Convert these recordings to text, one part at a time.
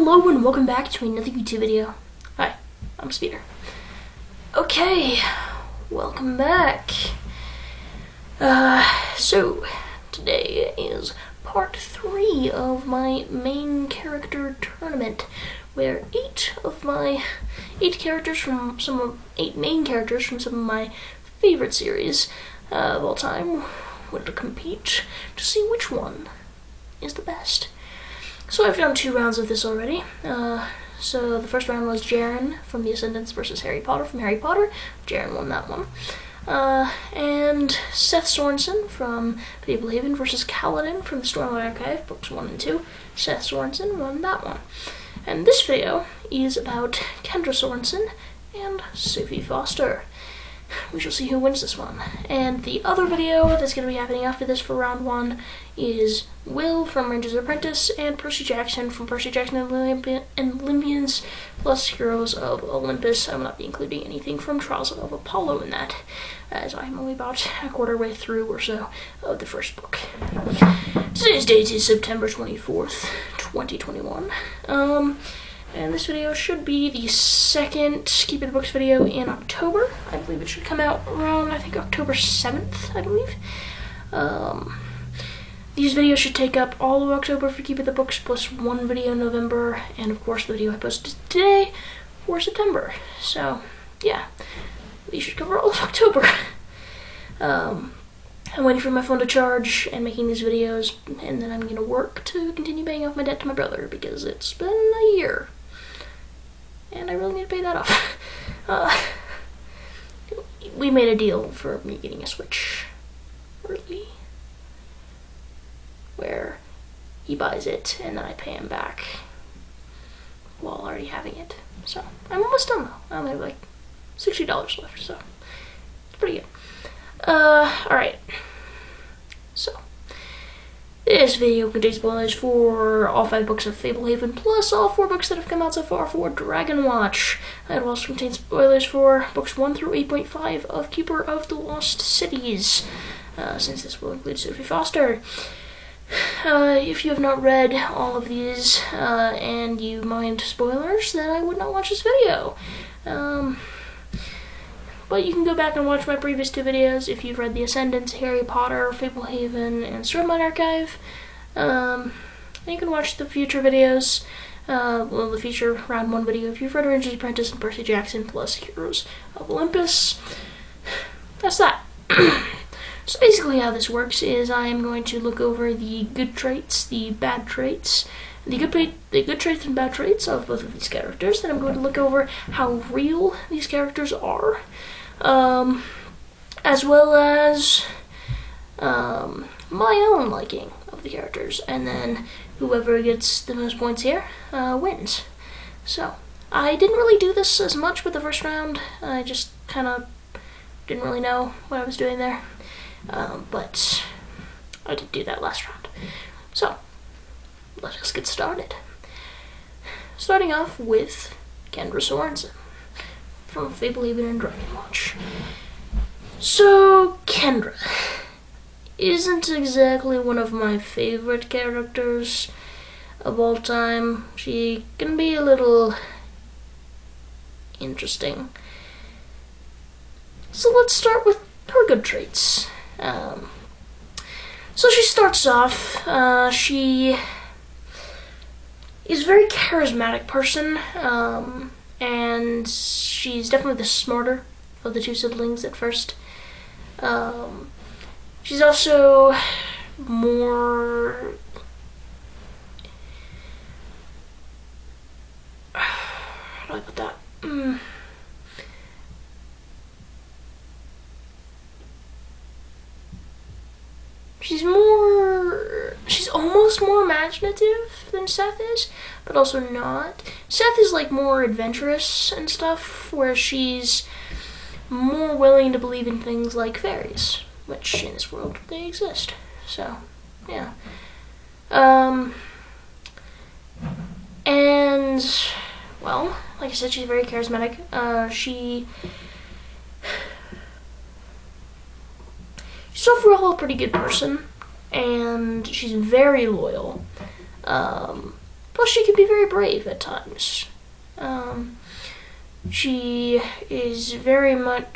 Hello and welcome back to another YouTube video. Hi, I'm Speeder. Okay, welcome back. So today is part 3 of my main character tournament, where 8 main characters from some of my favorite series of all time will compete to see which one is the best. So I've done 2 rounds of this already. So the first round was Jaren from The Ascendants versus Harry Potter from Harry Potter. Jaren won that one. And Seth Sorensen from Fablehaven versus Kaladin from the Stormlight Archive, books 1 and 2. Seth Sorensen won that one. And this video is about Kendra Sorensen and Sophie Foster. We shall see who wins this one. And the other video that's going to be happening after this for round 1 is Will from Ranger's Apprentice and Percy Jackson from Percy Jackson and Olympians plus Heroes of Olympus. I will not be including anything from Trials of Apollo in that, as I'm only about a quarter way through or so of the first book. Today's date is September 24th, 2021. And this video should be the second Keep It the Books video in October. I believe it should come out around, I think, October 7th, I believe. These videos should take up all of October for Keep It the Books, plus 1 video in November, and of course the video I posted today for September. So, yeah, these should cover all of October. I'm waiting for my phone to charge and making these videos, and then I'm going to work to continue paying off my debt to my brother, because it's been a year. And I really need to pay that off. We made a deal for me getting a Switch early, where he buys it and then I pay him back while already having it. So I'm almost done though. I only have like $60 left, so it's pretty good. Alright. So this video contains spoilers for all 5 books of Fablehaven, plus all 4 books that have come out so far for Dragon Watch. It also contains spoilers for books 1 through 8.5 of Keeper of the Lost Cities, since this will include Sophie Foster. If you have not read all of these, and you mind spoilers, then I would not watch this video. But you can go back and watch my previous 2 videos if you've read The Ascendants, Harry Potter, Fablehaven, and Stormlight Archive. And you can watch the future videos, the future round 1 video if you've read Ranger's Apprentice and Percy Jackson plus Heroes of Olympus. That's that. So basically how this works is I am going to look over the good traits, the bad traits, the good traits and bad traits of both of these characters. Then I'm going to look over how real these characters are, as well as my own liking of the characters. And then whoever gets the most points here wins. So I didn't really do this as much with the first round. I just kind of didn't really know what I was doing there. But I did do that last round. So, let us get started. Starting off with Kendra Sorensen from Fablehaven and Dragon Watch. So, Kendra isn't exactly one of my favorite characters of all time. She can be a little interesting. So let's start with her good traits. So she starts off, she is a very charismatic person, and she's definitely the smarter of the 2 siblings at first. She's also more, how do I put that? She's almost more imaginative than Seth is, but also not. Seth is like more adventurous and stuff, where she's more willing to believe in things like fairies, which in this world they exist. So, yeah. And, well, like I said, she's very charismatic. She's overall a pretty good person, and she's very loyal. But plus she can be very brave at times. She very much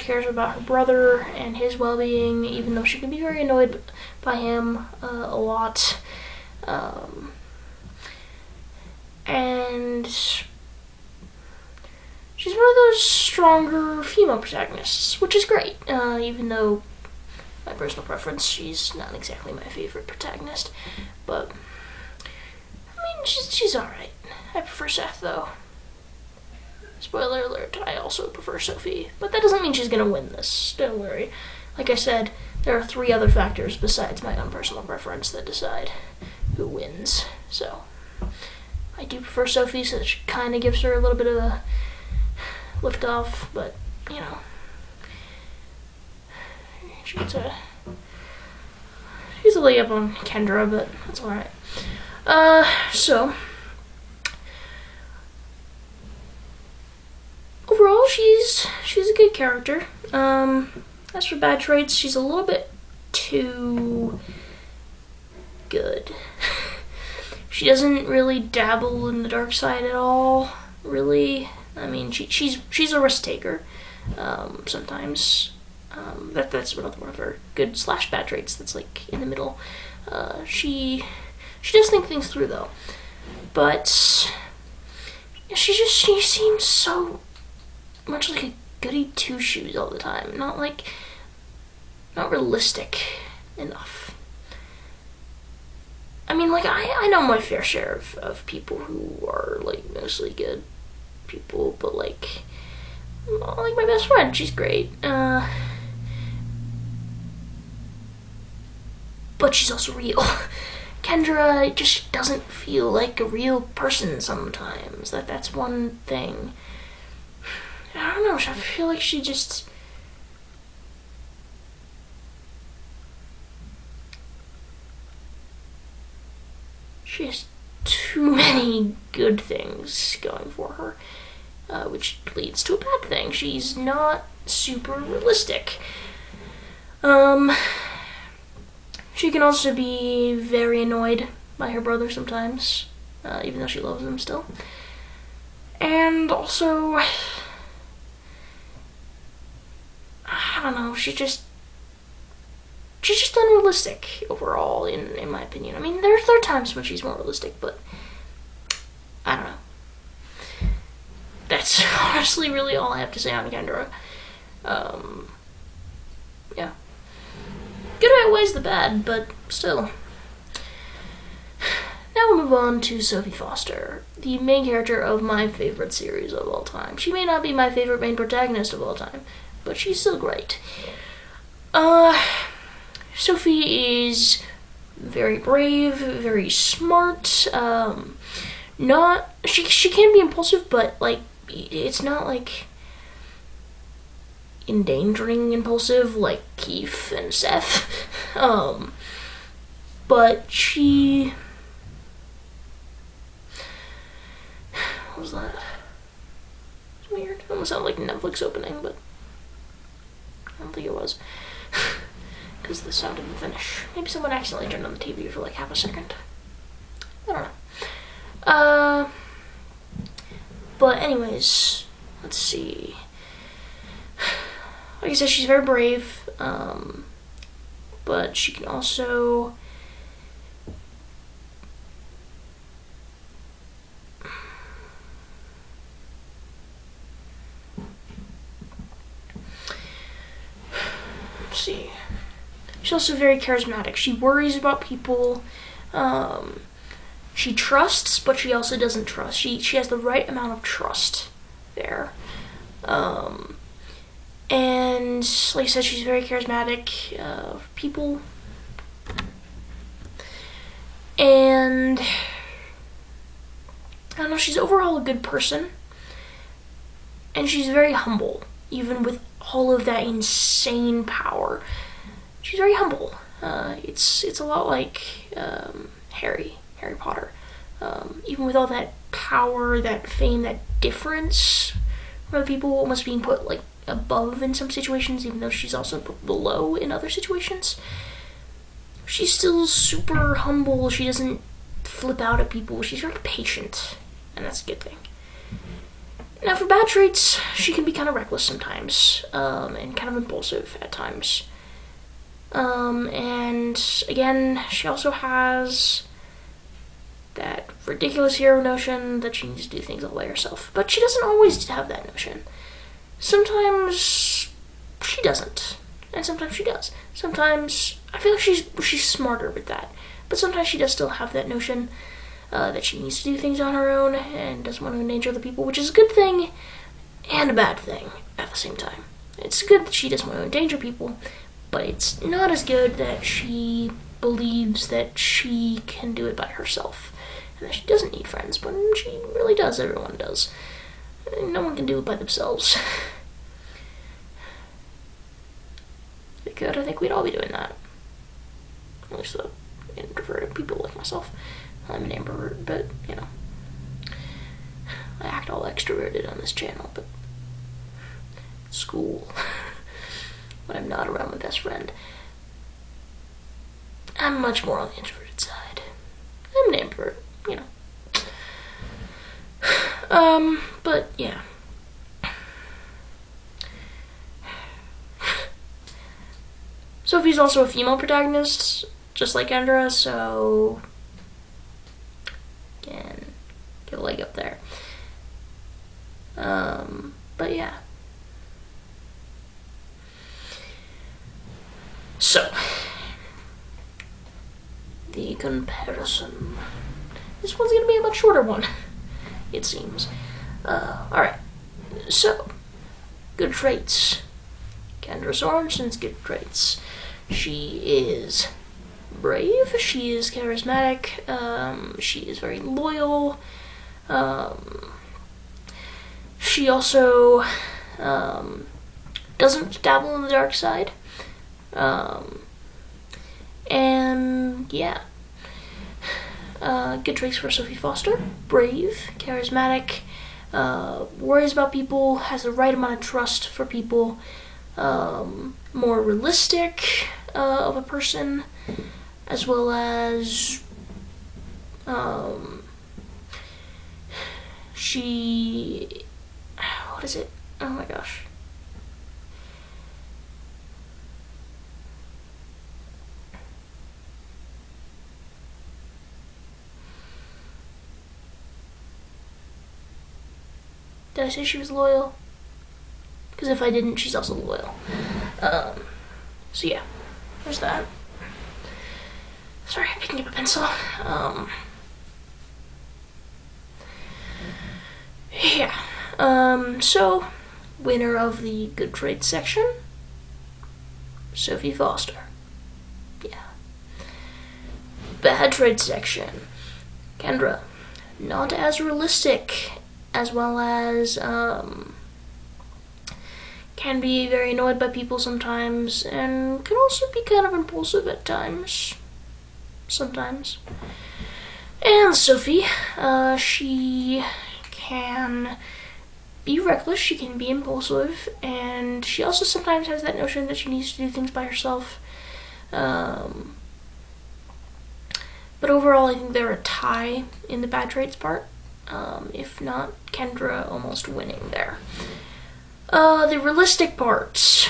cares about her brother and his well-being, even though she can be very annoyed by him a lot. And she's one of those stronger female protagonists, which is great, even though my personal preference, she's not exactly my favorite protagonist, but I mean, she's alright. I prefer Seth, though. Spoiler alert, I also prefer Sophie, but that doesn't mean she's gonna win this, don't worry. Like I said, there are 3 other factors besides my own personal preference that decide who wins, so I do prefer Sophie, so she kind of gives her a little bit of a lift off, but, you know, she's a lay up on Kendra, but that's alright. So overall, she's a good character. As for bad traits, she's a little bit too good. She doesn't really dabble in the dark side at all, really. I mean, she's a risk taker, sometimes. That's one of her good / bad traits that's like in the middle. She does think things through, though, but she seems so much like a goody two-shoes all the time. Not realistic enough. I mean, like, I know my fair share of people who are, like, mostly good people, but, like my best friend, she's great. But she's also real. Kendra just doesn't feel like a real person sometimes. That's one thing. I don't know, I feel like she just... She has too many good things going for her, which leads to a bad thing. She's not super realistic. She can also be very annoyed by her brother sometimes, even though she loves him still. And also, I don't know, she's just unrealistic overall, in my opinion. I mean, there are times when she's more realistic, but I don't know. That's honestly really all I have to say on Kendra. Yeah. Good outweighs the bad, but still. Now we'll move on to Sophie Foster, the main character of my favorite series of all time. She may not be my favorite main protagonist of all time, but she's still great. Sophie is very brave, very smart, she can be impulsive, but, like, it's not, like, endangering impulsive like Keith and Seth. But she... What was that? It's weird. It almost sounded like Netflix opening, but I don't think it was. Because the sound didn't finish. Maybe someone accidentally turned on the TV for like half a second. I don't know. But anyways, let's see. Like I said, she's very brave, but she can also... Let's see. She's also very charismatic. She worries about people. She trusts, but she also doesn't trust. She has the right amount of trust there. And like I said, she's very charismatic for people. And I don't know, she's overall a good person. And she's very humble, even with all of that insane power. She's very humble. It's a lot like Harry Potter. Even with all that power, that fame, that difference from other people, almost being put like above in some situations, even though she's also put below in other situations. She's still super humble. She doesn't flip out at people. She's very patient, and that's a good thing. Now, for bad traits, she can be kind of reckless sometimes, and kind of impulsive at times. And again, she also has that ridiculous hero notion that she needs to do things all by herself. But she doesn't always have that notion. Sometimes she doesn't, and sometimes she does. Sometimes I feel like she's smarter with that, but sometimes she does still have that notion that she needs to do things on her own and doesn't want to endanger other people, which is a good thing and a bad thing at the same time. It's good that she doesn't want to endanger people, but it's not as good that she believes that she can do it by herself and that she doesn't need friends, when she really does. Everyone does. No one can do it by themselves. If they could, I think we'd all be doing that. At least the introverted people like myself. I'm an ambivert, but, you know, I act all extroverted on this channel, but school, when I'm not around my best friend, I'm much more on the introverted side. I'm an ambivert, you know. But, yeah. Sophie's also a female protagonist, just like Kendra, so can get a leg up there. But yeah. So, the comparison. This one's gonna be a much shorter one, it seems. Alright. So, good traits. Kendra Sorensen's good traits. She is brave, she is charismatic, she is very loyal, she also doesn't dabble in the dark side, and yeah. Good traits for Sophie Foster: brave, charismatic, worries about people, has the right amount of trust for people, more realistic of a person, as well as what is it? Oh my gosh. Did I say she was loyal? Because if I didn't, she's also loyal. So yeah, there's that. Sorry, I'm picking up a pencil. Yeah. So, winner of the good traits section, Sophie Foster. Yeah. Bad traits section, Kendra. Not as realistic, as well as, can be very annoyed by people sometimes, and can also be kind of impulsive at times. Sometimes. And Sophie, she can be reckless, she can be impulsive, and she also sometimes has that notion that she needs to do things by herself. But overall, I think they're a tie in the bad traits part. If not, Kendra almost winning there. The realistic parts,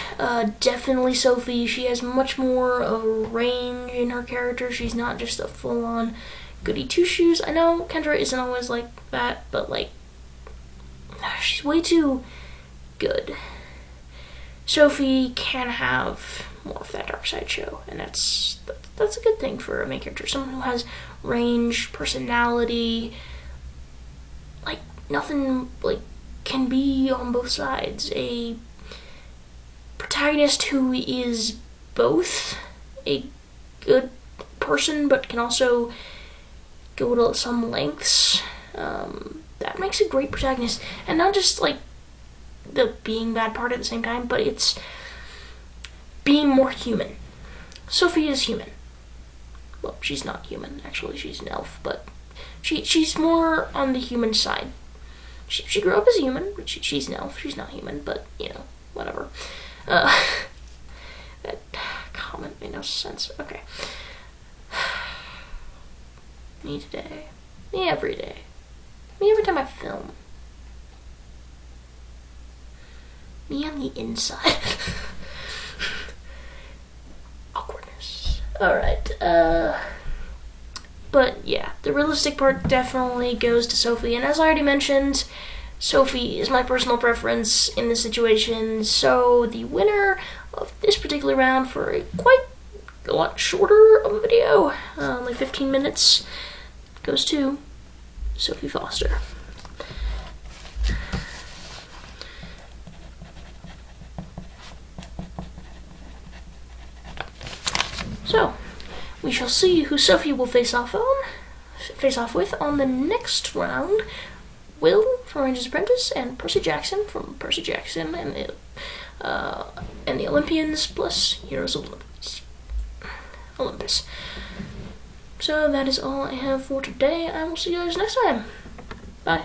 definitely Sophie. She has much more of a range in her character. She's not just a full-on goody two-shoes. I know Kendra isn't always like that, but like, she's way too good. Sophie can have more of that dark side show, and that's a good thing for a main character. Someone who has range, personality, like nothing like can be on both sides. A protagonist who is both a good person but can also go to some lengths. That makes a great protagonist, and not just like the being bad part at the same time, but it's being more human. Sophie is human. Well, she's not human, actually. She's an elf, but she's more on the human side. She grew up as a human, but she's an elf. She's not human, but, you know, whatever. That comment made no sense. Okay. Me today. Me every day. Me every time I film. Me on the inside. Awkwardness. Alright, but yeah, the realistic part definitely goes to Sophie, and as I already mentioned, Sophie is my personal preference in this situation, so the winner of this particular round for a lot shorter of a video, like 15 minutes, goes to Sophie Foster. So, we shall see who Sophie will face off with on the next round. Will from Ranger's Apprentice and Percy Jackson from Percy Jackson and the Olympians plus Heroes of Olympus. So that is all I have for today. I will see you guys next time. Bye.